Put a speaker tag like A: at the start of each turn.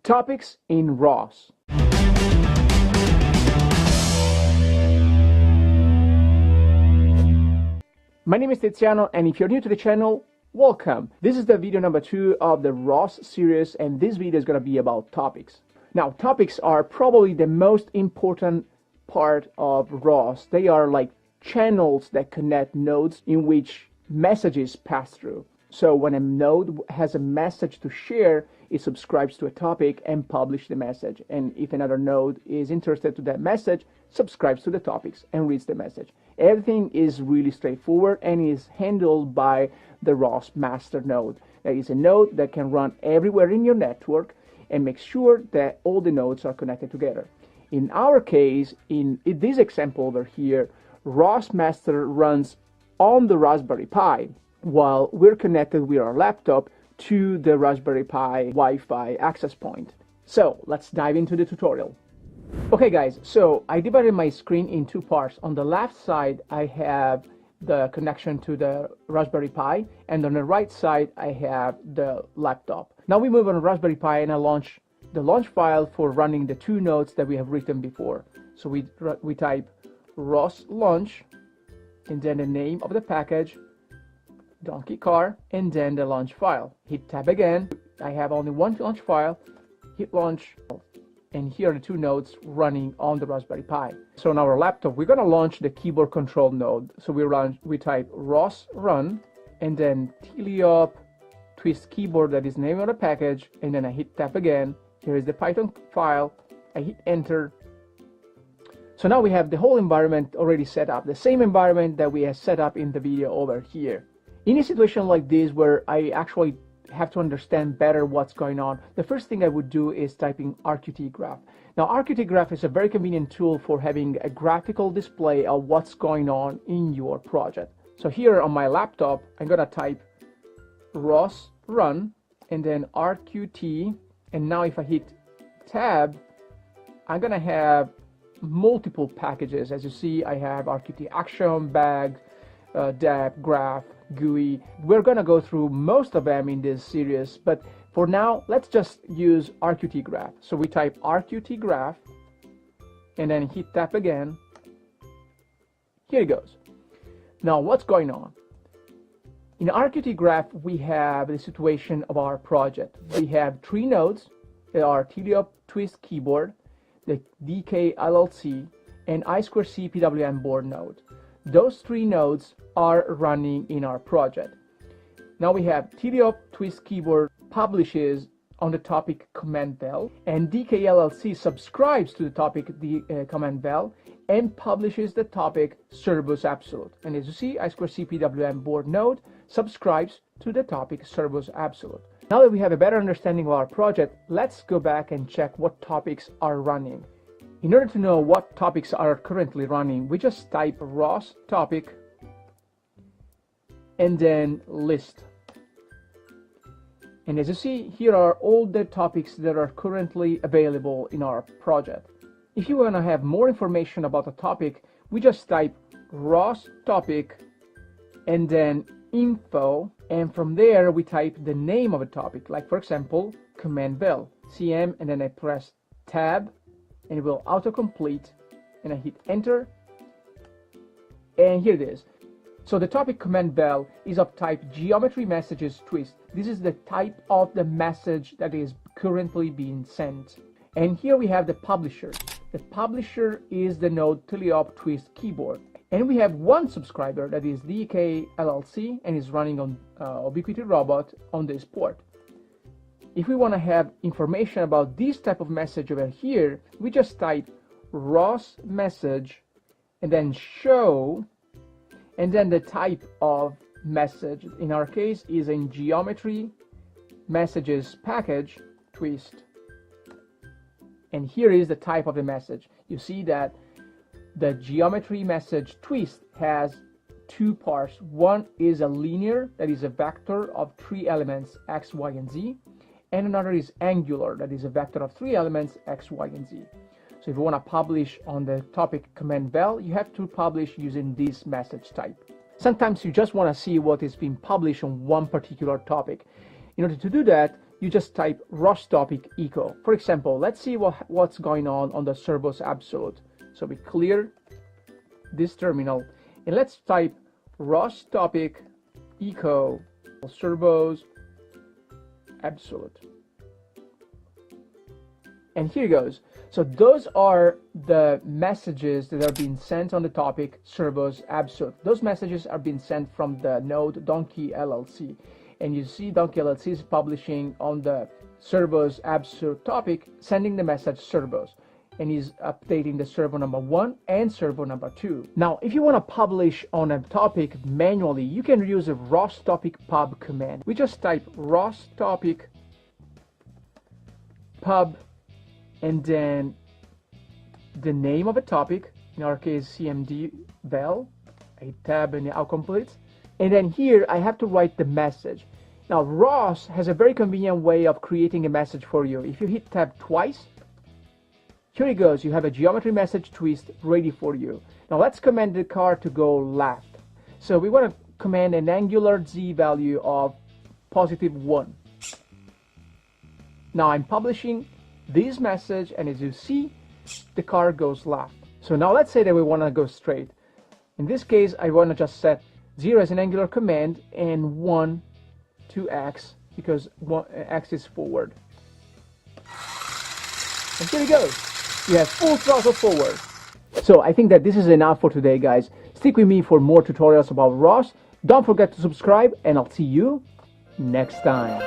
A: Topics in ROS. My name is Tiziano, and if you're new to the channel, welcome. This is the video number 2 of the ROS series, and this video is going to be about topics. Now, topics are probably the most important part of ROS. They are like channels that connect nodes in which messages pass through. So when a node has a message to share, it subscribes to a topic and publishes the message. And if another node is interested to that message, subscribes to the topics and reads the message. Everything is really straightforward and is handled by the ROS master node. That is a node that can run everywhere in your network and make sure that all the nodes are connected together. In our case, in this example over here, ROS master runs on the Raspberry Pi, while we're connected with our laptop to the Raspberry Pi Wi-Fi access point. So let's dive into the tutorial. Okay guys, so I divided my screen in two parts. On the left side I have the connection to the Raspberry Pi, and on the right side I have the laptop. Now we move on to Raspberry Pi and I launch the launch file for running the two nodes that we have written before. So we type ROS launch and then the name of the package, donkey car, and then the launch file. Hit tab again. I have only one launch file. Hit launch, and here are the two nodes running on the Raspberry Pi. So on our laptop, we're gonna launch the keyboard control node. So we type ROS run, and then teleop twist keyboard, that is the name of the package, and then I hit tab again. Here is the Python file. I hit enter. So now we have the whole environment already set up, the same environment that we have set up in the video over here. In a situation like this where I actually have to understand better what's going on, the first thing I would do is typing RQTGRAPH. Now, RQTGRAPH is a very convenient tool for having a graphical display of what's going on in your project. So here on my laptop, I'm gonna type ROS run and then RQT, and now if I hit tab, I'm gonna have multiple packages. As you see, I have RQT action, bag, dep, graph, GUI. We're gonna go through most of them in this series, but for now let's just use RQTGRAPH. So we type RQTGRAPH and then hit tab again. Here it goes. Now what's going on? In RQTGRAPH we have the situation of our project. We have three nodes that are teleop twist keyboard, the DK LLC, and I2C PWM board node. Those three nodes are running in our project. Now we have teleop twist keyboard publishes on the topic command vel, and DK LLC subscribes to the topic command vel and publishes the topic Cerbos Absolute. And as you see, I2C PWM board node subscribes to the topic Cerbos Absolute. Now that we have a better understanding of our project, let's go back and check what topics are running. In order to know what topics are currently running, we just type ROS topic and then list. And as you see, here are all the topics that are currently available in our project. If you want to have more information about a topic, we just type ROS topic and then info, and from there we type the name of a topic, like for example, command vel, CM, and then I press tab, and it will autocomplete, and I hit enter, and here it is. So the topic command vel is of type geometry messages twist. This is the type of the message that is currently being sent. And here we have the publisher. The publisher is the node teleop twist keyboard. And we have one subscriber, that is DK LLC, and is running on Ubiquiti Robot on this port. If we want to have information about this type of message over here, we just type ROS message and then show, and then the type of message in our case is in geometry messages package twist. And here is the type of the message. You see that the geometry message twist has two parts. One is a linear, that is a vector of 3 elements x, y, and z, and another is angular, that is a vector of 3 elements x, y, and z. So if you want to publish on the topic command vel, you have to publish using this message type. Sometimes you just want to see what is being published on one particular topic. In order to do that, you just type ROS topic echo. For example, let's see what's going on the servos absolute. So we clear this terminal and let's type ROS topic echo servos absolute. And here goes. So those are the messages that are being sent on the topic servos absolute. Those messages are being sent from the node Donkey LLC. And you see Donkey LLC is publishing on the servos absolute topic, sending the message servos. And he's updating the servo number 1 and servo number 2. Now, if you want to publish on a topic manually, you can use a ROS topic pub command. We just type ROS topic pub and then the name of a topic, in our case CMD val, a tab and the autocomplete. And then here I have to write the message. Now ROS has a very convenient way of creating a message for you. If you hit tab twice, here it goes. You have a geometry message twist ready for you. Now let's command the car to go left. So we want to command an angular z value of +1. Now I'm publishing this message, and as you see, the car goes left. So now let's say that we want to go straight. In this case, I want to just set 0 as an angular command and 1 to x, because x is forward. And here it goes. You have full throttle forward. So I think that this is enough for today, guys. Stick with me for more tutorials about ROS. Don't forget to subscribe, and I'll see you next time.